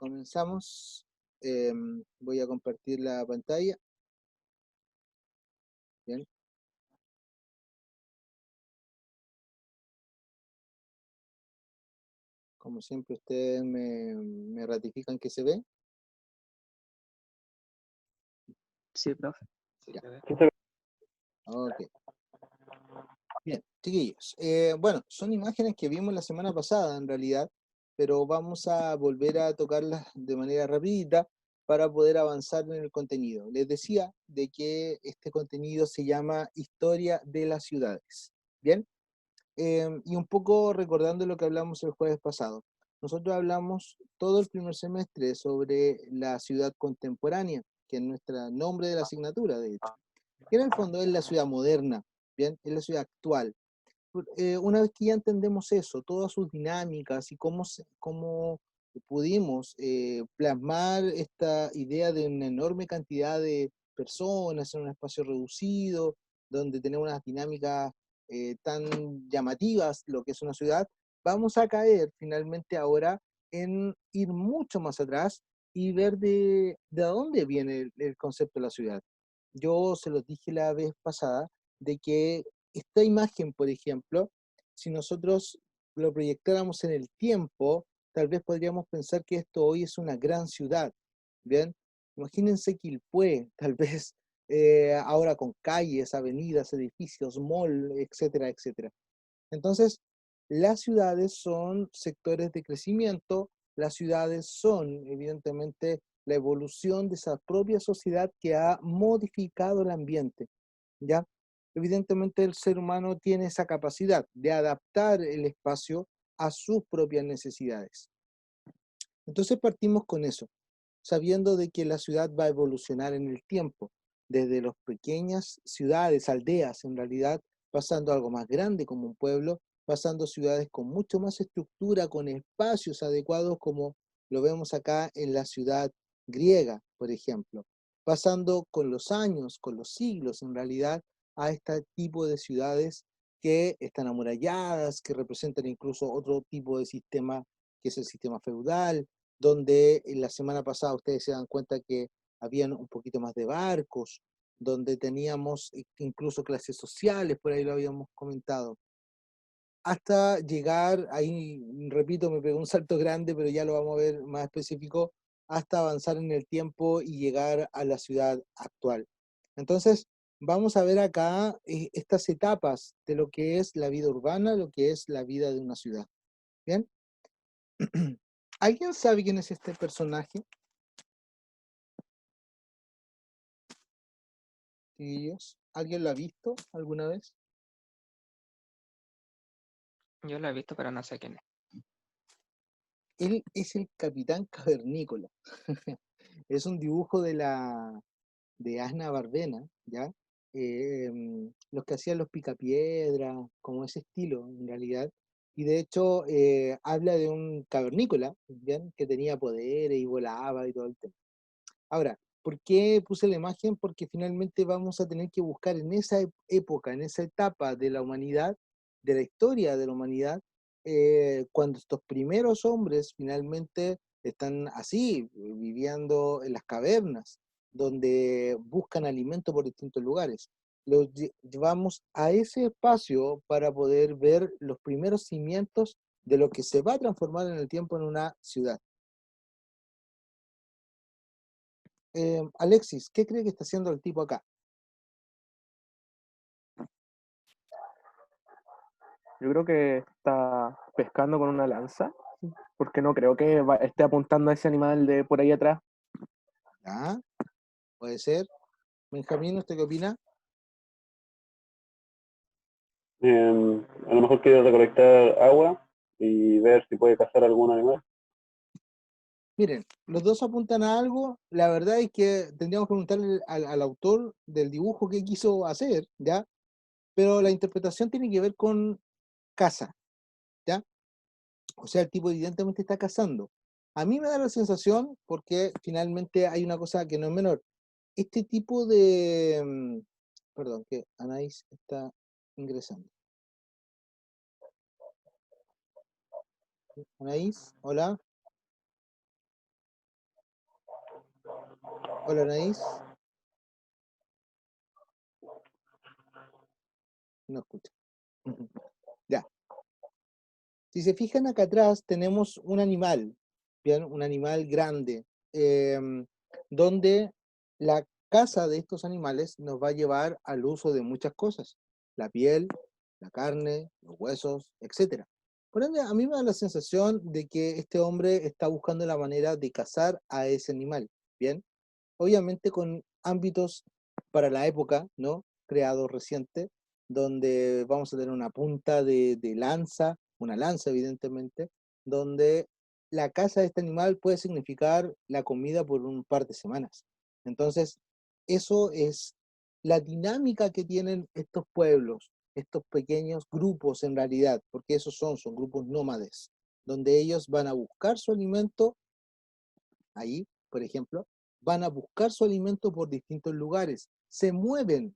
Comenzamos. Voy a compartir la pantalla. Bien. Como siempre, ustedes me ratifican que se ve. Sí, profe. Ya. Ok. Bien, chiquillos. Bueno, son imágenes que vimos la semana pasada en realidad, pero vamos a volver a tocarlas de manera rapidita para poder avanzar en el contenido. Les decía de que este contenido se llama Historia de las Ciudades. Bien. Y un poco recordando lo que hablamos el jueves pasado. Nosotros hablamos todo el primer semestre sobre la ciudad contemporánea, que es nuestro nombre de la asignatura, de hecho. Que en el fondo es la ciudad moderna, ¿bien? Es la ciudad actual. Una vez que ya entendemos eso, todas sus dinámicas y cómo pudimos plasmar esta idea de una enorme cantidad de personas en un espacio reducido, donde tenemos unas dinámicas tan llamativas, lo que es una ciudad, vamos a caer finalmente ahora en ir mucho más atrás y ver de dónde viene el concepto de la ciudad. Yo se los dije la vez pasada de que esta imagen, por ejemplo, si nosotros lo proyectáramos en el tiempo, tal vez podríamos pensar que esto hoy es una gran ciudad, ¿bien? Imagínense Quilpué, tal vez ahora con calles, avenidas, edificios, mall, etcétera, etcétera. Entonces, las ciudades son sectores de crecimiento, las ciudades son, evidentemente, la evolución de esa propia sociedad que ha modificado el ambiente, ¿ya? Evidentemente el ser humano tiene esa capacidad de adaptar el espacio a sus propias necesidades. Entonces partimos con eso, sabiendo de que la ciudad va a evolucionar en el tiempo, desde las pequeñas ciudades, aldeas en realidad, pasando a algo más grande como un pueblo, pasando a ciudades con mucho más estructura, con espacios adecuados como lo vemos acá en la ciudad griega, por ejemplo, pasando con los años, con los siglos en realidad, a este tipo de ciudades que están amuralladas, que representan incluso otro tipo de sistema, que es el sistema feudal, donde la semana pasada ustedes se dan cuenta que habían un poquito más de barcos, donde teníamos incluso clases sociales, por ahí lo habíamos comentado, hasta llegar, ahí repito, me pegó un salto grande, pero ya lo vamos a ver más específico, hasta avanzar en el tiempo y llegar a la ciudad actual. Entonces, vamos a ver acá estas etapas de lo que es la vida urbana, lo que es la vida de una ciudad. ¿Bien? ¿Alguien sabe quién es este personaje? Chiquillos, ¿alguien lo ha visto alguna vez? Yo lo he visto, pero no sé quién es. Él es el Capitán Cavernícola. Es un dibujo de Asna Barbena, ¿ya? Los que hacían los Picapiedra, como ese estilo, en realidad. Y de hecho, habla de un cavernícola, ¿bien? Que tenía poderes y volaba y todo el tema. Ahora, ¿por qué puse la imagen? Porque finalmente vamos a tener que buscar en esa época, en esa etapa de la humanidad, de la historia de la humanidad, cuando estos primeros hombres finalmente están así, viviendo en las cavernas, donde buscan alimento por distintos lugares. Los llevamos a ese espacio para poder ver los primeros cimientos de lo que se va a transformar en el tiempo en una ciudad. Alexis, ¿qué cree que está haciendo el tipo acá? Yo creo que está pescando con una lanza, porque no creo que esté apuntando a ese animal de por ahí atrás. ¿Ah? Puede ser. Benjamín, ¿usted qué opina? A lo mejor quiere recolectar agua y ver si puede cazar algún animal. Miren, los dos apuntan a algo. La verdad es que tendríamos que preguntarle al autor del dibujo qué quiso hacer, ¿ya? Pero la interpretación tiene que ver con caza, ¿ya? O sea, el tipo evidentemente está cazando. A mí me da la sensación, porque finalmente hay una cosa que no es menor. Este tipo de... Perdón, que Anaís está ingresando. Anaís, hola. Hola, Anaís. No escucha. Ya. Si se fijan acá atrás, tenemos un animal, ¿bien? Un animal grande, donde la caza de estos animales nos va a llevar al uso de muchas cosas. La piel, la carne, los huesos, etc. Por ende, a mí me da la sensación de que este hombre está buscando la manera de cazar a ese animal, ¿bien? Obviamente con ámbitos para la época, ¿no? Creados reciente, donde vamos a tener una punta de lanza, una lanza evidentemente, donde la caza de este animal puede significar la comida por un par de semanas. Entonces, eso es la dinámica que tienen estos pueblos, estos pequeños grupos en realidad, porque esos son grupos nómades, donde ellos van a buscar su alimento ahí, por ejemplo, van a buscar su alimento por distintos lugares, se mueven,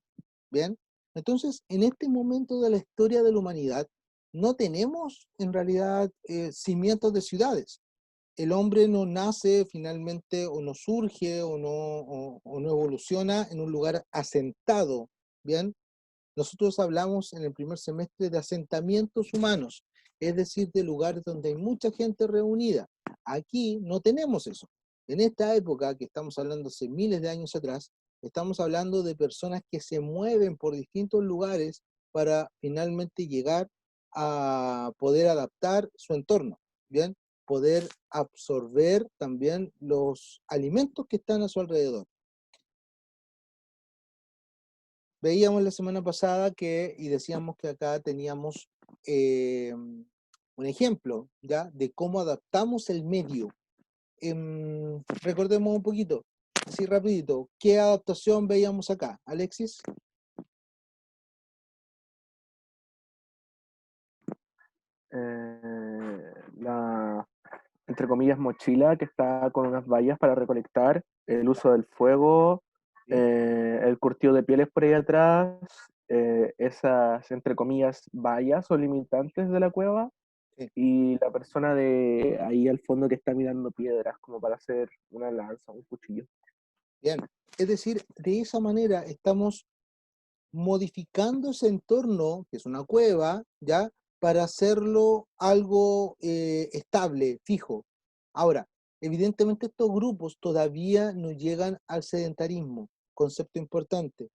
¿bien? Entonces, en este momento de la historia de la humanidad, no tenemos en realidad cimientos de ciudades. El hombre no nace finalmente o no surge o no evoluciona en un lugar asentado, ¿bien? Nosotros hablamos en el primer semestre de asentamientos humanos, es decir, de lugares donde hay mucha gente reunida. Aquí no tenemos eso. En esta época, que estamos hablando hace miles de años atrás, estamos hablando de personas que se mueven por distintos lugares para finalmente llegar a poder adaptar su entorno, ¿bien? Poder absorber también los alimentos que están a su alrededor. Veíamos la semana pasada y decíamos que acá teníamos un ejemplo, ¿ya? De cómo adaptamos el medio. Recordemos un poquito, así rapidito, ¿qué adaptación veíamos acá? Alexis. La, entre comillas, mochila que está con unas vallas para recolectar, el uso del fuego, el curtido de pieles por ahí atrás, esas, entre comillas, vallas o limitantes de la cueva, Sí. y la persona de ahí al fondo que está mirando piedras como para hacer una lanza, un cuchillo. Bien, es decir, de esa manera estamos modificando ese entorno, que es una cueva, ¿ya? Para hacerlo algo estable, fijo. Ahora, evidentemente estos grupos todavía no llegan al sedentarismo, concepto importante.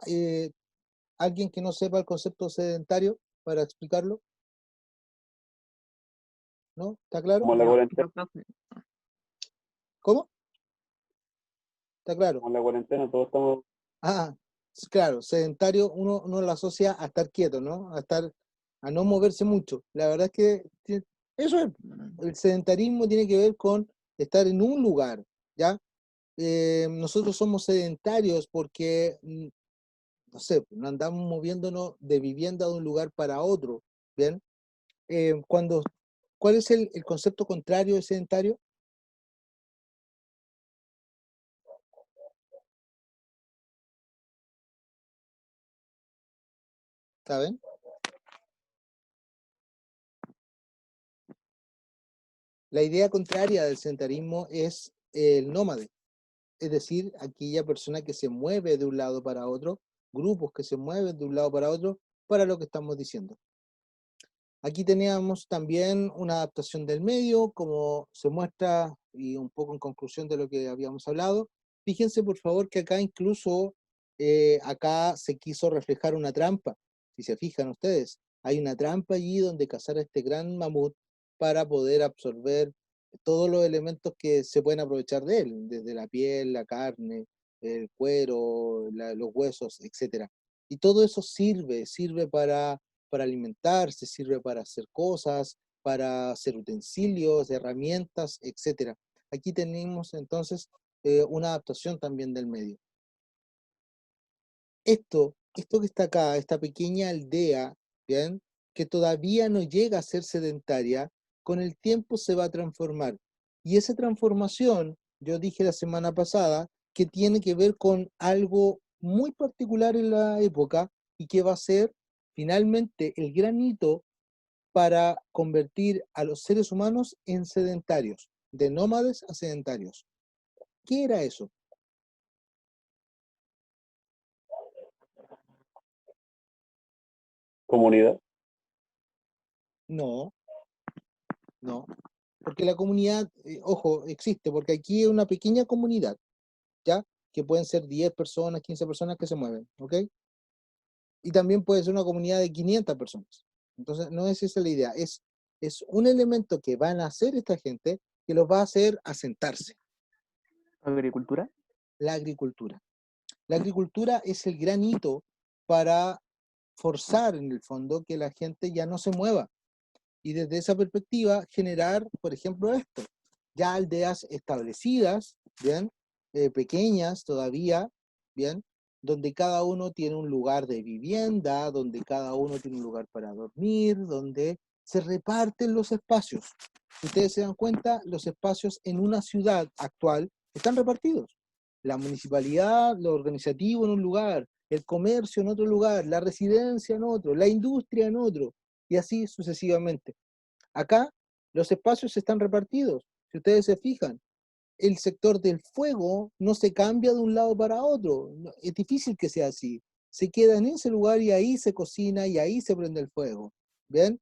Eh, ¿Alguien que no sepa el concepto sedentario para explicarlo? ¿No? ¿Está claro? Como la No, cuarentena, yo creo que ¿Cómo? ¿Está claro? como la cuarentena, todos estamos, Ah, claro, sedentario uno lo asocia a estar quieto, ¿no? A no moverse mucho. La verdad es que eso es, el sedentarismo tiene que ver con estar en un lugar, ¿ya? Nosotros somos sedentarios porque, no sé, no andamos moviéndonos de vivienda de un lugar para otro, ¿bien? Cuando, ¿cuál es el concepto contrario de sedentario? ¿Saben? La idea contraria del sedentarismo es el nómade. Es decir, aquella persona que se mueve de un lado para otro, grupos que se mueven de un lado para otro, para lo que estamos diciendo. Aquí teníamos también una adaptación del medio, como se muestra, y un poco en conclusión de lo que habíamos hablado. Fíjense, por favor, que acá incluso, acá se quiso reflejar una trampa. Si se fijan ustedes, hay una trampa allí donde cazar a este gran mamut para poder absorber todos los elementos que se pueden aprovechar de él, desde la piel, la carne, el cuero, los huesos, etc. Y todo eso sirve para alimentarse, sirve para hacer cosas, para hacer utensilios, herramientas, etc. Aquí tenemos entonces una adaptación también del medio. Esto que está acá, esta pequeña aldea, ¿bien? Que todavía no llega a ser sedentaria, con el tiempo se va a transformar. Y esa transformación, yo dije la semana pasada, que tiene que ver con algo muy particular en la época y que va a ser finalmente el gran hito para convertir a los seres humanos en sedentarios, de nómades a sedentarios. ¿Qué era eso? comunidad. No, no. Porque la comunidad, ojo, existe, porque aquí hay una pequeña comunidad, ¿ya? Que pueden ser 10 personas, 15 personas que se mueven, ¿ok? Y también puede ser una comunidad de 500 personas. Entonces, no es esa la idea, es un elemento que van a hacer esta gente que los va a hacer asentarse, Agricultura. la agricultura. La agricultura es el gran hito para forzar, en el fondo, que la gente ya no se mueva. Y desde esa perspectiva, generar, por ejemplo, esto, ya aldeas establecidas, ¿bien? Pequeñas todavía, ¿bien? Donde cada uno tiene un lugar de vivienda, donde cada uno tiene un lugar para dormir, donde se reparten los espacios. Si ustedes se dan cuenta, los espacios en una ciudad actual están repartidos. La municipalidad, lo organizativo en un lugar, el comercio en otro lugar, la residencia en otro, la industria en otro, y así sucesivamente. Acá los espacios están repartidos. Si ustedes se fijan, el sector del fuego no se cambia de un lado para otro. Es difícil que sea así. Se queda en ese lugar y ahí se cocina y ahí se prende el fuego. ¿Bien?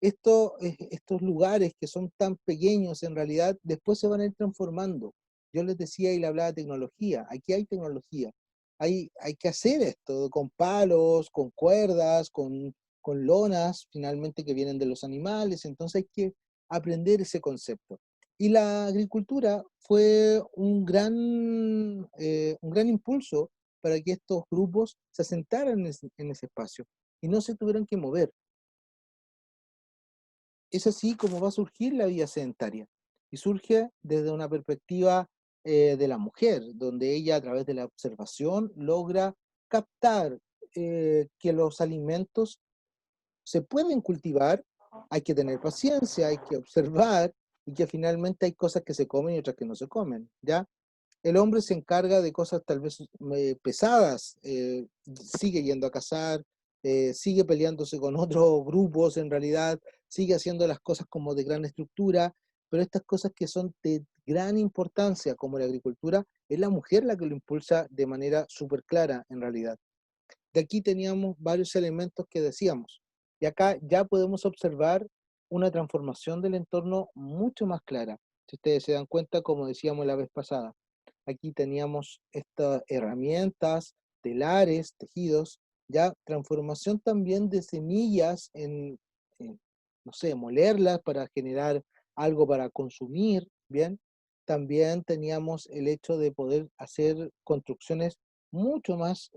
Estos lugares que son tan pequeños en realidad después se van a ir transformando. Yo les decía y le hablaba de tecnología. Aquí hay tecnología. Hay que hacer esto con palos, con cuerdas, con lonas finalmente que vienen de los animales. Entonces hay que aprender ese concepto. Y la agricultura fue un gran impulso para que estos grupos se asentaran en ese espacio y no se tuvieran que mover. Es así como va a surgir la vida sedentaria. Y surge desde una perspectiva de la mujer, donde ella a través de la observación logra captar que los alimentos se pueden cultivar, hay que tener paciencia, hay que observar, y que finalmente hay cosas que se comen y otras que no se comen, ¿ya? El hombre se encarga de cosas tal vez pesadas, sigue yendo a cazar, sigue peleándose con otros grupos en realidad, sigue haciendo las cosas como de gran estructura, pero estas cosas que son de gran importancia, como la agricultura, es la mujer la que lo impulsa de manera súper clara en realidad. De aquí teníamos varios elementos que decíamos, y acá ya podemos observar una transformación del entorno mucho más clara. Si ustedes se dan cuenta, como decíamos la vez pasada, aquí teníamos estas herramientas, telares, tejidos, ya transformación también de semillas no sé, molerlas para generar algo para consumir, ¿bien? También teníamos el hecho de poder hacer construcciones mucho más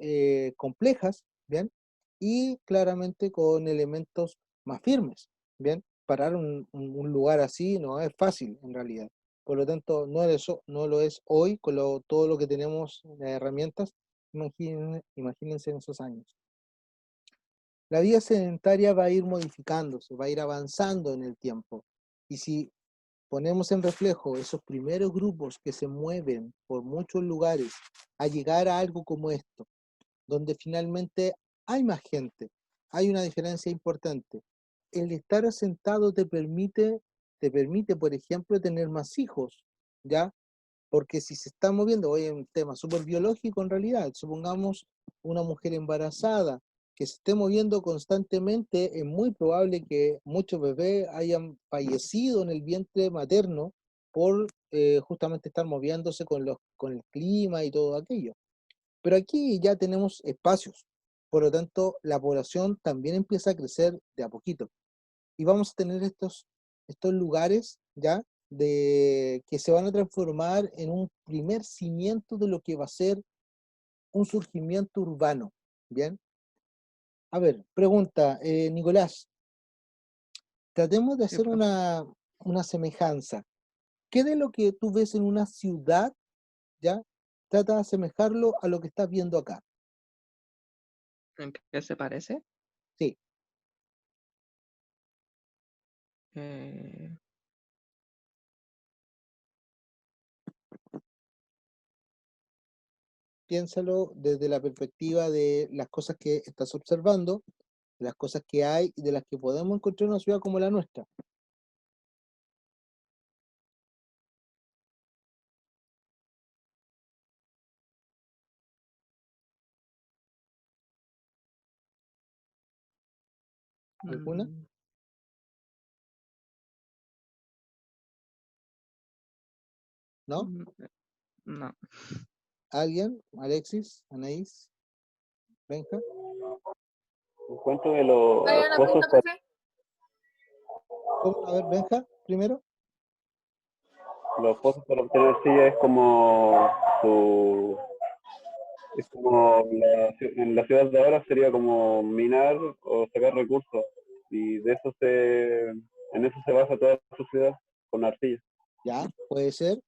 complejas, ¿bien? Y claramente con elementos más firmes, ¿bien? Parar un lugar así no es fácil en realidad. Por lo tanto, no lo es hoy con todo lo que tenemos de herramientas. Imagínense en esos años. La vida sedentaria va a ir modificándose, va a ir avanzando en el tiempo. Y si ponemos en reflejo esos primeros grupos que se mueven por muchos lugares a llegar a algo como esto, donde finalmente hay más gente, hay una diferencia importante. El estar asentado te permite, por ejemplo, tener más hijos, ¿ya? Porque si se está moviendo, hoy es un tema súper biológico en realidad, supongamos una mujer embarazada que se esté moviendo constantemente, es muy probable que muchos bebés hayan fallecido en el vientre materno por justamente estar moviéndose con el clima y todo aquello. Pero aquí ya tenemos espacios, por lo tanto la población también empieza a crecer de a poquito. Y vamos a tener estos lugares ya que se van a transformar en un primer cimiento de lo que va a ser un surgimiento urbano. Bien, a ver, pregunta, Nicolás, tratemos de Sí, hacer profe. una semejanza. ¿Qué de lo que tú ves en una ciudad, ya, trata de asemejarlo a lo que estás viendo acá? ¿En qué se parece? Sí, Eh, piénsalo desde la perspectiva de las cosas que estás observando, de las cosas que hay y de las que podemos encontrar en una ciudad como la nuestra. ¿Alguna? Mm, ¿No? No. ¿Alguien? ¿Alexis? ¿Anaís? ¿Benja? Encuentro de ¿Cuál los era la pozos pregunta, profe? ¿Cómo? A ver, Benja, primero. los pozos para obtener arcilla es como su, es como en la ciudad de ahora sería como minar o sacar recursos, y en eso se basa toda su ciudad, con arcilla. Ya, puede ser.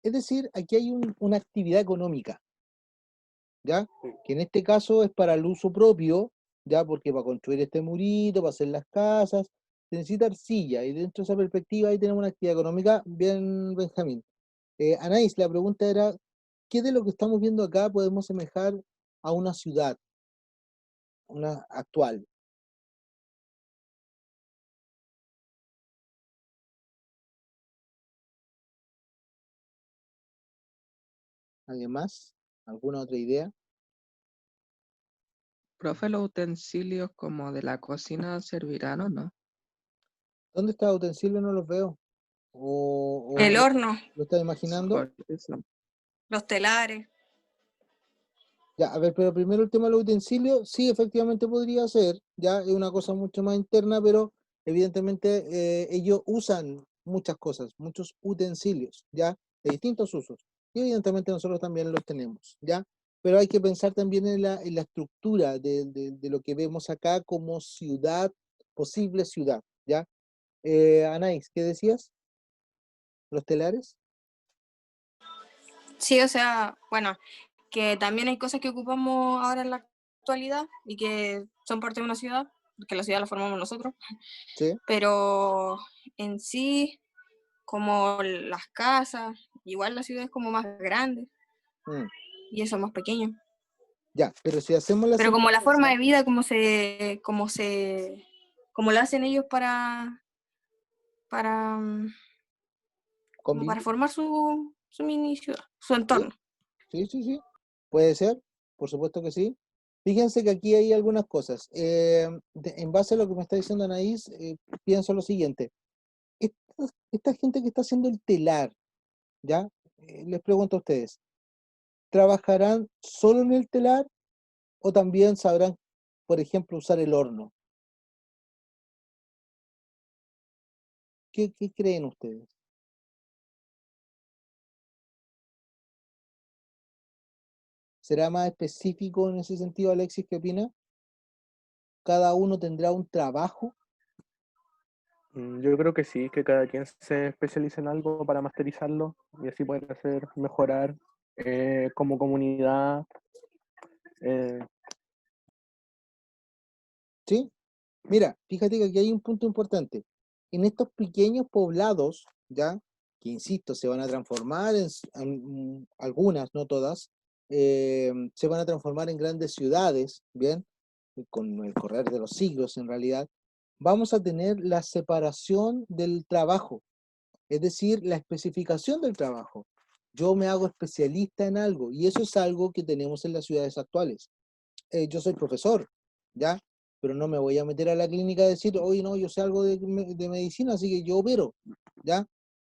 Es decir, aquí hay una actividad económica, ¿ya? Sí. Que en este caso es para el uso propio, ¿ya? Porque para construir este murito, para hacer las casas, se necesita arcilla, y dentro de esa perspectiva ahí tenemos una actividad económica. Bien, Benjamín. Anaís, la pregunta era, ¿qué de lo que estamos viendo acá podemos semejar a una ciudad, una actual? ¿Alguien más? ¿Alguna otra idea? Profe, los utensilios como de la cocina servirán o no. ¿Dónde está el utensilio? No los veo. El ¿O horno, lo estás imaginando? Por eso. los telares. Ya, a ver, pero primero el tema de los utensilios, sí, efectivamente podría ser, ya es una cosa mucho más interna, pero evidentemente ellos usan muchas cosas, muchos utensilios, ya, de distintos usos, y evidentemente nosotros también los tenemos, ya, pero hay que pensar también en la estructura de lo que vemos acá como ciudad, posible ciudad, ya. Anaís, ¿qué decías? ¿Los telares? Sí, o sea, bueno, que también hay cosas que ocupamos ahora en la actualidad y que son parte de una ciudad, que la ciudad la formamos nosotros, Sí. pero en sí, como las casas, igual la ciudad es como más grande Mm, y eso más pequeño. ya, pero si hacemos la Pero como la forma semejanza, de vida, como lo hacen ellos para, como para convivir. formar su mini ciudad, su Sí, entorno. sí, sí, sí. Puede ser, por supuesto que sí. Fíjense que aquí hay algunas cosas. En base a lo que me está diciendo Anaís, pienso lo siguiente. Esta gente que está haciendo el telar, ¿ya? Les pregunto a ustedes, ¿trabajarán solo en el telar o también sabrán, por ejemplo, usar el horno? ¿Qué creen ustedes? ¿Será más específico en ese sentido, Alexis? ¿Qué opina? ¿Cada uno tendrá un trabajo? Yo creo que sí, que cada quien se especialice en algo para masterizarlo y así poder hacer mejorar como comunidad. eh, ¿Sí? Mira, fíjate que aquí hay un punto importante. En estos pequeños poblados, ¿ya? Que insisto, se van a transformar algunas, no todas, se van a transformar en grandes ciudades, ¿bien? Con el correr de los siglos en realidad, vamos a tener la separación del trabajo, es decir, la especificación del trabajo. Yo me hago especialista en algo y eso es algo que tenemos en las ciudades actuales. Yo soy profesor, ¿ya? Pero no me voy a meter a la clínica a decir, oye, no, yo sé algo de medicina, así que yo opero, ¿ya?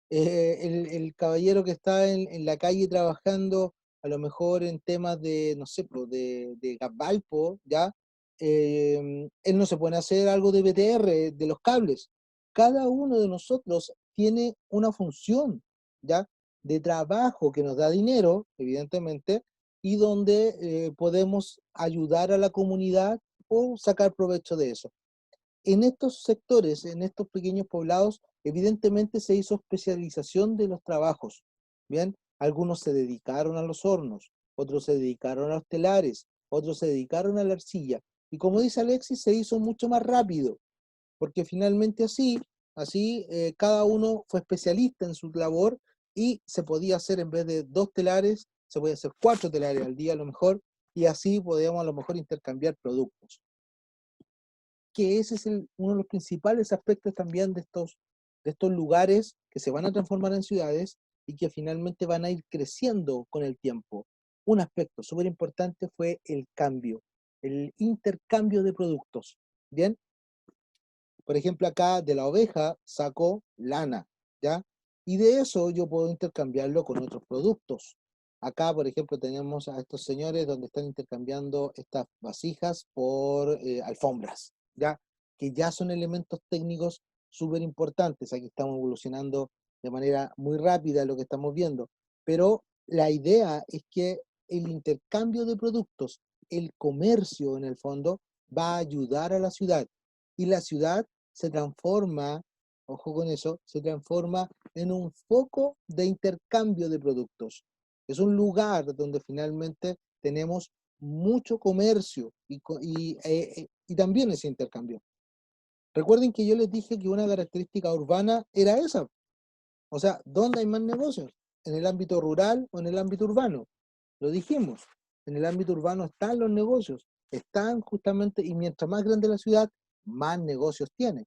El caballero que está en la calle trabajando, a lo mejor en temas de, no sé, pues, de Valpo, ¿ya? Él no se puede hacer algo de BTR, de los cables. Cada uno de nosotros tiene una función, ¿ya? De trabajo que nos da dinero, evidentemente, y donde podemos ayudar a la comunidad o sacar provecho de eso. En estos sectores, en estos pequeños poblados, evidentemente se hizo especialización de los trabajos. Bien, algunos se dedicaron a los hornos, otros se dedicaron a los telares, otros se dedicaron a la arcilla. Y como dice Alexis, se hizo mucho más rápido, porque finalmente así cada uno fue especialista en su labor y se podía hacer en vez de 2 telares, se podía hacer 4 telares al día a lo mejor, y así podíamos a lo mejor intercambiar productos. Que ese es uno de los principales aspectos también de estos lugares que se van a transformar en ciudades y que finalmente van a ir creciendo con el tiempo. Un aspecto súper importante fue el cambio, el intercambio de productos. ¿Bien? Por ejemplo, acá de la oveja saco lana, ¿ya? Y de eso yo puedo intercambiarlo con otros productos. Acá, por ejemplo, tenemos a estos señores donde están intercambiando estas vasijas por alfombras, ¿ya? Que ya son elementos técnicos súper importantes. Aquí estamos evolucionando de manera muy rápida lo que estamos viendo, pero la idea es que el intercambio de productos, el comercio en el fondo, va a ayudar a la ciudad, y la ciudad se transforma, ojo con eso, se transforma en un foco de intercambio de productos. Es un lugar donde finalmente tenemos mucho comercio y también ese intercambio. Recuerden que yo les dije que una característica urbana era esa. O sea, ¿dónde hay más negocios? ¿En el ámbito rural o en el ámbito urbano? Lo dijimos. En el ámbito urbano están los negocios. Están justamente, y mientras más grande la ciudad, más negocios tiene.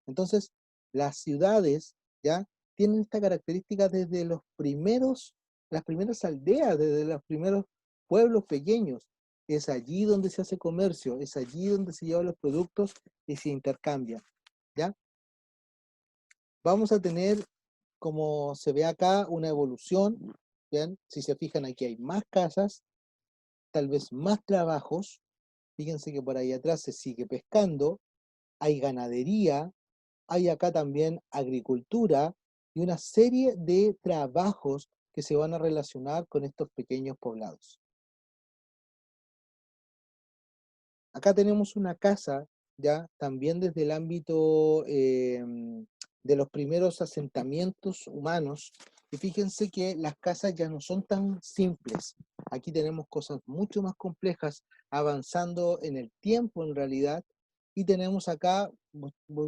Entonces, las ciudades ya tienen esta característica desde las primeras aldeas, desde los primeros pueblos pequeños. Es allí donde se hace comercio, es allí donde se llevan los productos y se intercambian, ¿ya? Vamos a tener, como se ve acá, una evolución, ¿bien? Si se fijan, aquí hay más casas, tal vez más trabajos. Fíjense que por ahí atrás se sigue pescando, hay ganadería, hay acá también agricultura y una serie de trabajos que se van a relacionar con estos pequeños poblados. Acá tenemos una casa, ya también desde el ámbito de los primeros asentamientos humanos, y fíjense que las casas ya no son tan simples. Aquí tenemos cosas mucho más complejas, avanzando en el tiempo en realidad, y tenemos acá,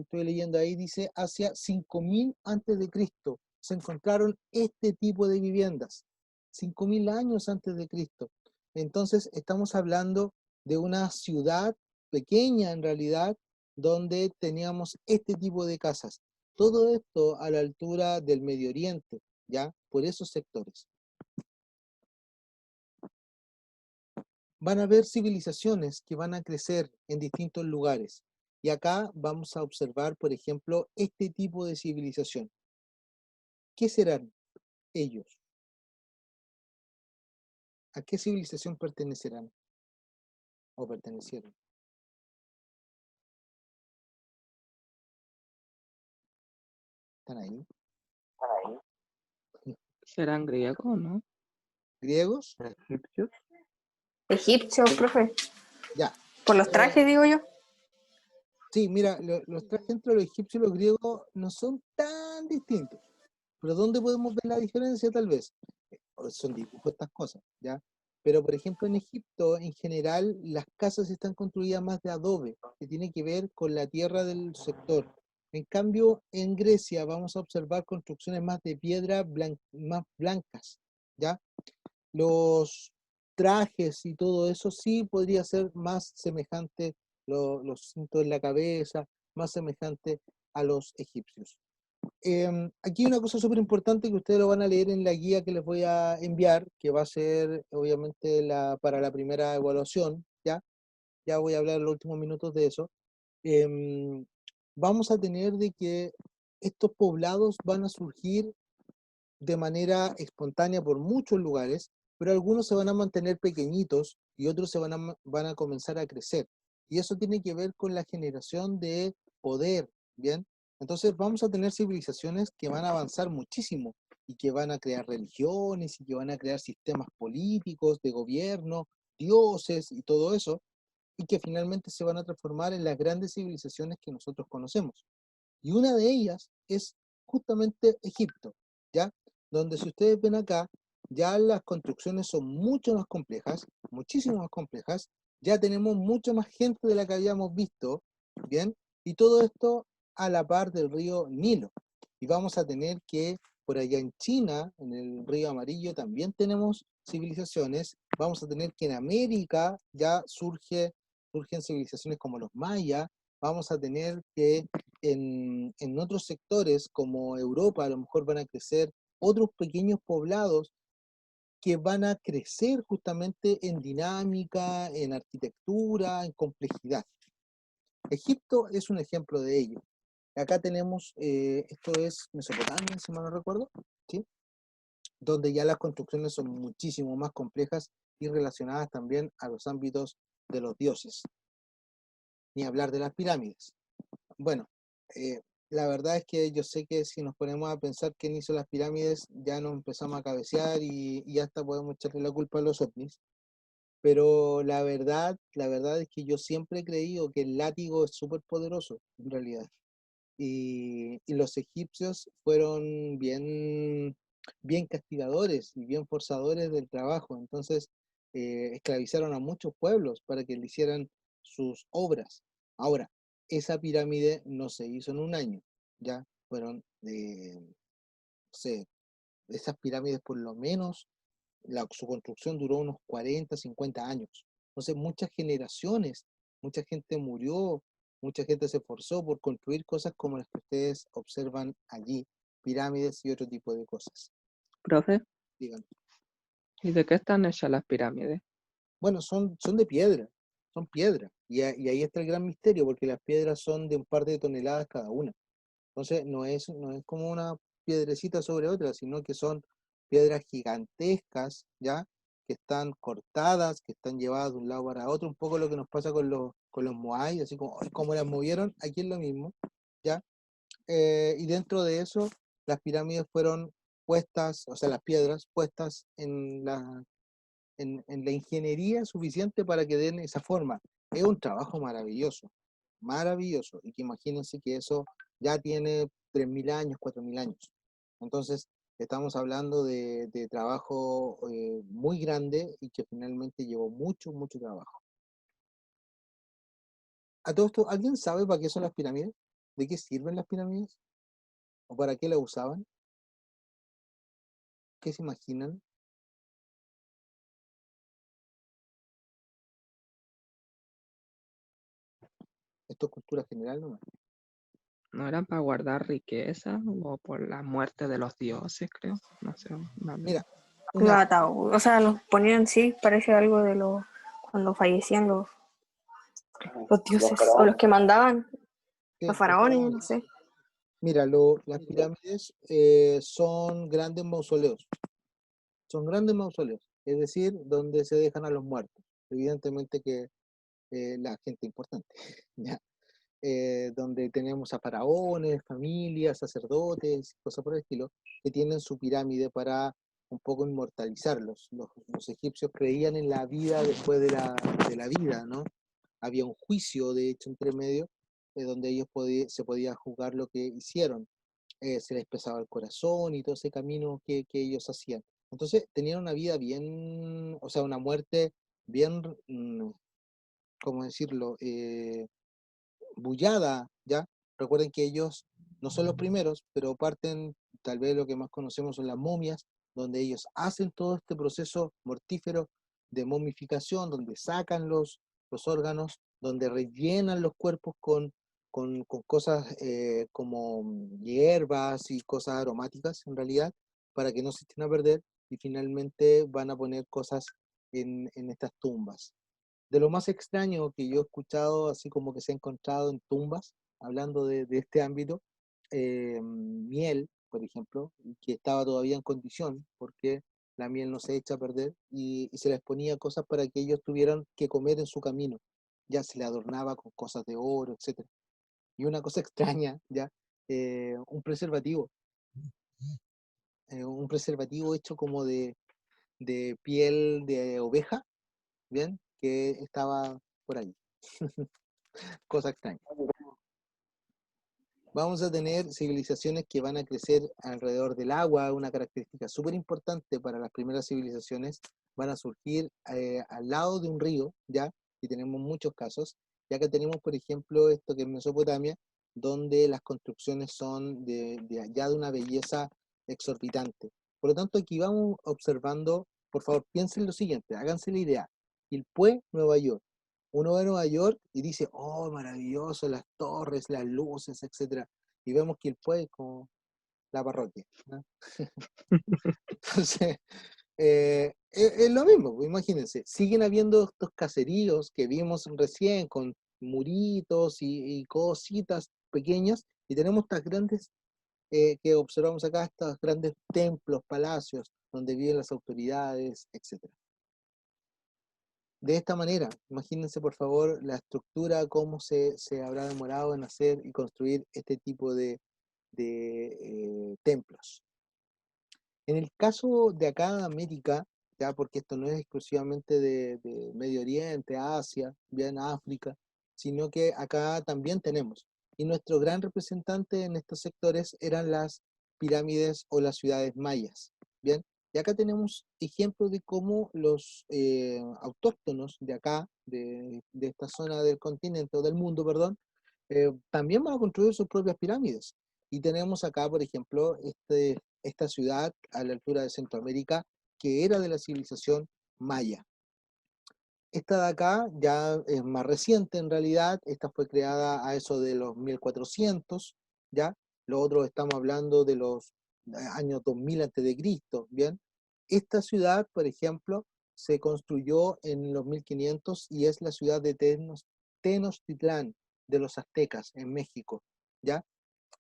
estoy leyendo ahí, dice, hacia 5000 antes de Cristo, se encontraron este tipo de viviendas, 5000 años antes de Cristo. Entonces, estamos hablando de una ciudad pequeña en realidad, donde teníamos este tipo de casas. Todo esto a la altura del Medio Oriente, ¿ya? Por esos sectores. Van a haber civilizaciones que van a crecer en distintos lugares. Y acá vamos a observar, por ejemplo, este tipo de civilización. ¿Qué serán ellos? ¿A qué civilización pertenecerán? ¿O pertenecieron? ¿Están ahí? ¿Serán griegos, no? ¿Griegos? ¿Egipcios? Egipcios, profe. Ya. Por los trajes, digo yo. Sí, mira, los trajes entre los egipcios y los griegos no son tan distintos. Pero ¿dónde podemos ver la diferencia? Tal vez. Son dibujos estas cosas, ¿ya? Pero, por ejemplo, en Egipto, en general, las casas están construidas más de adobe, que tiene que ver con la tierra del sector. En cambio, en Grecia vamos a observar construcciones más de piedra más blancas, ¿ya? Los trajes y todo eso sí podría ser más semejante, los cintos en la cabeza, más semejante a los egipcios. Aquí hay una cosa súper importante que ustedes lo van a leer en la guía que les voy a enviar, que va a ser obviamente para la primera evaluación, ¿ya? Ya voy a hablar en los últimos minutos de eso. Vamos a tener de que estos poblados van a surgir de manera espontánea por muchos lugares, pero algunos se van a mantener pequeñitos y otros van a comenzar a crecer. Y eso tiene que ver con la generación de poder, ¿bien? Entonces vamos a tener civilizaciones que van a avanzar muchísimo y que van a crear religiones y que van a crear sistemas políticos, de gobierno, dioses y todo eso, y que finalmente se van a transformar en las grandes civilizaciones que nosotros conocemos. Y una de ellas es justamente Egipto, ¿ya? Donde si ustedes ven acá, ya las construcciones son mucho más complejas, muchísimo más complejas, ya tenemos mucha más gente de la que habíamos visto, ¿bien? Y todo esto a la par del río Nilo. Y vamos a tener que, por allá en China, en el río Amarillo, también tenemos civilizaciones. Vamos a tener que en América ya surgen civilizaciones como los mayas. Vamos a tener que en otros sectores como Europa a lo mejor van a crecer otros pequeños poblados que van a crecer justamente en dinámica, en arquitectura, en complejidad. Egipto es un ejemplo de ello. Acá tenemos, esto es Mesopotamia, si mal no recuerdo, ¿sí? Donde ya las construcciones son muchísimo más complejas y relacionadas también a los ámbitos de los dioses. Ni hablar de las pirámides. Bueno, la verdad es que yo sé que si nos ponemos a pensar quién hizo las pirámides, ya nos empezamos a cabecear y hasta podemos echarle la culpa a los ovnis. Pero la verdad es que yo siempre he creído que el látigo es súper poderoso, en realidad. Y los egipcios fueron bien castigadores y bien forzadores del trabajo. Entonces, esclavizaron a muchos pueblos para que le hicieran sus obras. Ahora, esa pirámide no se hizo en un año, ya fueron, no sé, esas pirámides por lo menos, su construcción duró unos 40, 50 años. Entonces, muchas generaciones, mucha gente murió, mucha gente se esforzó por construir cosas como las que ustedes observan allí, pirámides y otro tipo de cosas. Profe, Díganme. ¿y de qué están hechas las pirámides? Bueno, son de piedra, son piedra. Y ahí está el gran misterio, porque las piedras son de un par de toneladas cada una. Entonces, no es como una piedrecita sobre otra, sino que son piedras gigantescas, ¿ya? Que están cortadas, que están llevadas de un lado para otro, un poco lo que nos pasa con los Moai, así como, "Ay, ¿cómo las movieron?". Aquí es lo mismo, ¿ya? Y dentro de eso, las pirámides fueron puestas, o sea, las piedras puestas en la ingeniería suficiente para que den esa forma. Es un trabajo maravilloso, maravilloso, y que imagínense que eso ya tiene 3.000 años, 4.000 años. Entonces, estamos hablando de trabajo muy grande y que finalmente llevó mucho, mucho trabajo. A todo esto, ¿alguien sabe para qué son las pirámides? ¿De qué sirven las pirámides? ¿O para qué las usaban? ¿Qué se imaginan? Esto es cultura general, ¿no? ¿No eran para guardar riqueza o por la muerte de los dioses, creo? No sé. Mira, Los una, ataúd, o sea, los ponían, sí, parece algo de cuando fallecían los Los dioses, o los faraones. que mandaban, ¿qué? los Los faraones, no faraones. sé. Mira, las pirámides son grandes mausoleos. Son grandes mausoleos, es decir, donde se dejan a los muertos. Evidentemente que la gente importante, ¿ya? Donde tenemos a faraones, familias, sacerdotes, cosas por el estilo, que tienen su pirámide para un poco inmortalizarlos. Los egipcios creían en la vida después de la vida, ¿no? Había un juicio, de hecho, entre medio, donde ellos se podía juzgar lo que hicieron. Se les pesaba el corazón y todo ese camino que ellos hacían. Entonces tenían una vida bien, o sea, una muerte bien, ¿cómo decirlo? Bullada, ¿ya? Recuerden que ellos no son los primeros, pero parten, tal vez lo que más conocemos son las momias, donde ellos hacen todo este proceso mortífero de momificación, donde sacan los órganos, donde rellenan los cuerpos con cosas como hierbas y cosas aromáticas, en realidad, para que no se estén a perder, y finalmente van a poner cosas en estas tumbas. De lo más extraño que yo he escuchado, así como que se ha encontrado en tumbas, hablando de este ámbito, miel, por ejemplo, que estaba todavía en condición, porque la miel no se echa a perder, y se les ponía cosas para que ellos tuvieran que comer en su camino. Ya se le adornaba con cosas de oro, etc. Y una cosa extraña, ya, un preservativo hecho como de piel de oveja, ¿bien? Que estaba por ahí. Cosa extraña. Vamos a tener civilizaciones que van a crecer alrededor del agua, una característica súper importante para las primeras civilizaciones, van a surgir al lado de un río, ¿ya? Y tenemos muchos casos, ya que tenemos, por ejemplo, esto que es Mesopotamia, donde las construcciones son ya de una belleza exorbitante. Por lo tanto, aquí vamos observando, por favor, piensen lo siguiente, háganse la idea, Quilpué, Nueva York. Uno va a Nueva York y dice, oh, maravilloso, las torres, las luces, etc. Y vemos Quilpué es como la parroquia, ¿no? Entonces, es lo mismo, pues, imagínense, siguen habiendo estos caseríos que vimos recién con muritos y cositas pequeñas, Y tenemos estas grandes, que observamos acá, estos grandes templos, palacios, donde viven las autoridades, etc. De esta manera, imagínense por favor la estructura, cómo se habrá demorado en hacer y construir este tipo de templos. En el caso de acá de América, ya porque esto no es exclusivamente de Medio Oriente, Asia, bien África, sino que acá también tenemos. Y nuestro gran representante en estos sectores eran las pirámides o las ciudades mayas, bien. Y acá tenemos ejemplos de cómo los autóctonos de acá, de esta zona del continente o del mundo, perdón, también van a construir sus propias pirámides. Y tenemos acá, por ejemplo, esta ciudad a la altura de Centroamérica, que era de la civilización maya. Esta de acá ya es más reciente en realidad, esta fue creada a eso de los 1400, ¿ya? Los otros estamos hablando de los años 2000 a.C., ¿bien? Esta ciudad, por ejemplo, se construyó en los 1500 y es la ciudad de Tenochtitlán, de los aztecas, en México, ¿ya?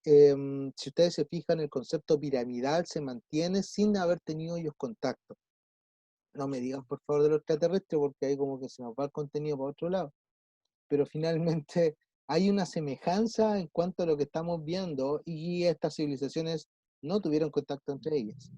Si ustedes se fijan, el concepto piramidal se mantiene sin haber tenido ellos contacto. No me digan por favor de lo extraterrestre, porque ahí como que se nos va el contenido para otro lado. Pero finalmente hay una semejanza en cuanto a lo que estamos viendo, y estas civilizaciones no tuvieron contacto entre ellas.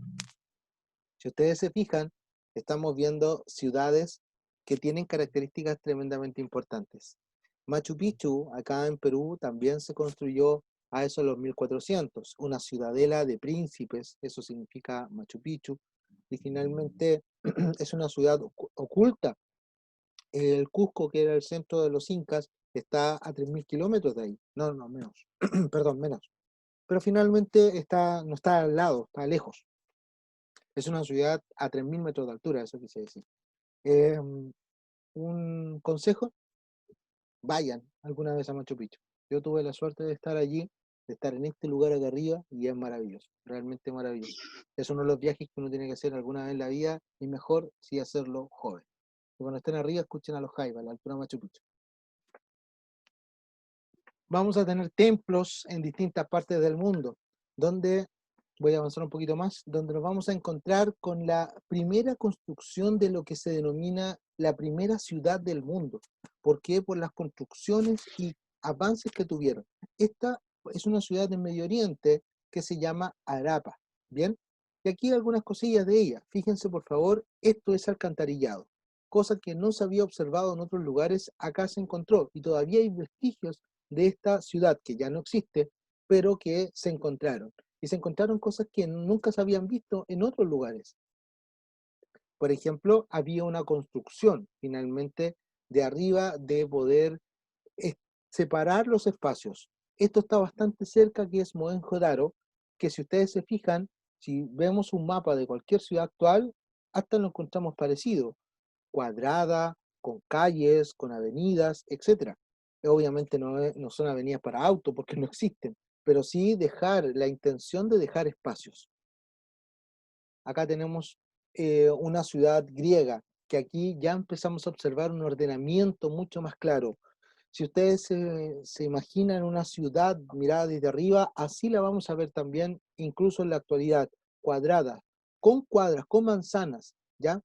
Si ustedes se fijan, estamos viendo ciudades que tienen características tremendamente importantes. Machu Picchu, acá en Perú, también se construyó a eso los 1400, una ciudadela de príncipes, eso significa Machu Picchu, y finalmente es una ciudad oculta. El Cusco, que era el centro de los incas, está a 3000 kilómetros de ahí. No, menos. Perdón, menos. Pero finalmente no está al lado, está lejos. Es una ciudad a 3000 metros de altura, eso quise decir. Un consejo: vayan alguna vez a Machu Picchu. Yo tuve la suerte de estar allí, de estar en este lugar acá arriba, y es maravilloso, realmente maravilloso. Es uno de los viajes que uno tiene que hacer alguna vez en la vida, y mejor si hacerlo joven. Y cuando estén arriba, escuchen a los jaivas, a la altura de Machu Picchu. Vamos a tener templos en distintas partes del mundo, donde, voy a avanzar un poquito más, donde nos vamos a encontrar con la primera construcción de lo que se denomina la primera ciudad del mundo. ¿Por qué? Por las construcciones y avances que tuvieron. Esta es una ciudad del Medio Oriente que se llama Harappa, ¿bien? Y aquí algunas cosillas de ella. Fíjense por favor, esto es alcantarillado, cosa que no se había observado en otros lugares. Acá se encontró, y todavía hay vestigios de esta ciudad que ya no existe, pero que se encontraron. Y se encontraron cosas que nunca se habían visto en otros lugares. Por ejemplo, había una construcción, finalmente, de arriba, de poder separar los espacios. Esto está bastante cerca, que es Mohenjo-Daro, que si ustedes se fijan, si vemos un mapa de cualquier ciudad actual, hasta lo encontramos parecido, cuadrada, con calles, con avenidas, etc. Obviamente no son avenidas para auto, porque no existen, pero sí dejar la intención de dejar espacios. Acá tenemos una ciudad griega, que aquí ya empezamos a observar un ordenamiento mucho más claro. Si ustedes se imaginan una ciudad mirada desde arriba, así la vamos a ver también, incluso en la actualidad, cuadrada, con cuadras, con manzanas, ¿ya?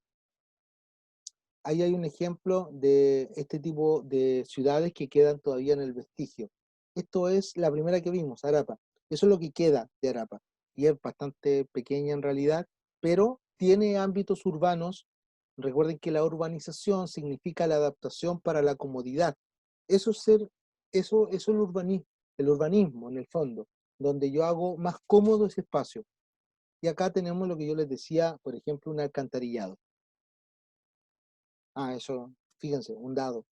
Ahí hay un ejemplo de este tipo de ciudades que quedan todavía en el vestigio. Esto es la primera que vimos, Harappa. Eso es lo que queda de Harappa. Y es bastante pequeña en realidad, pero tiene ámbitos urbanos. Recuerden que la urbanización significa la adaptación para la comodidad. Eso es el urbanismo en el fondo, donde yo hago más cómodo ese espacio. Y acá tenemos lo que yo les decía, por ejemplo, un alcantarillado. Eso, fíjense, un dado.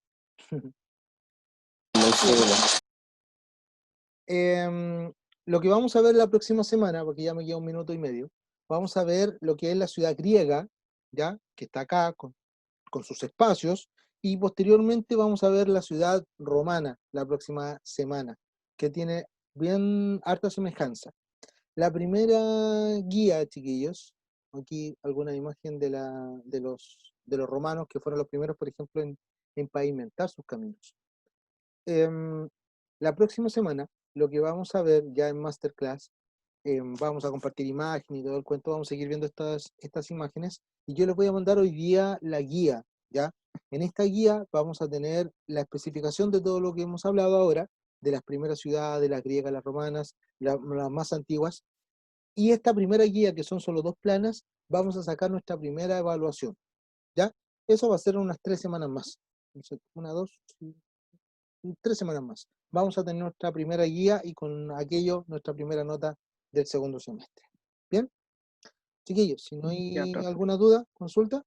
Lo que vamos a ver la próxima semana, porque ya me queda 1 minuto y medio, vamos a ver lo que es la ciudad griega, ¿ya? Que está acá con sus espacios, y posteriormente vamos a ver la ciudad romana la próxima semana, que tiene bien harta semejanza. La primera guía, chiquillos, aquí alguna imagen de los romanos, que fueron los primeros, por ejemplo, en pavimentar sus caminos. La próxima semana lo que vamos a ver ya en Masterclass, vamos a compartir imágenes y todo el cuento, vamos a seguir viendo estas imágenes, y yo les voy a mandar hoy día la guía, ¿ya? En esta guía vamos a tener la especificación de todo lo que hemos hablado ahora, de las primeras ciudades, de las griegas, las romanas, las más antiguas, y esta primera guía, que son solo 2 planas, vamos a sacar nuestra primera evaluación, ¿ya? Eso va a ser unas 3 semanas más. 1, 2, 3 semanas más. Vamos a tener nuestra primera guía y con aquello nuestra primera nota del segundo semestre. ¿Bien? Chiquillos, si no Ya, hay profe. alguna duda, consulta.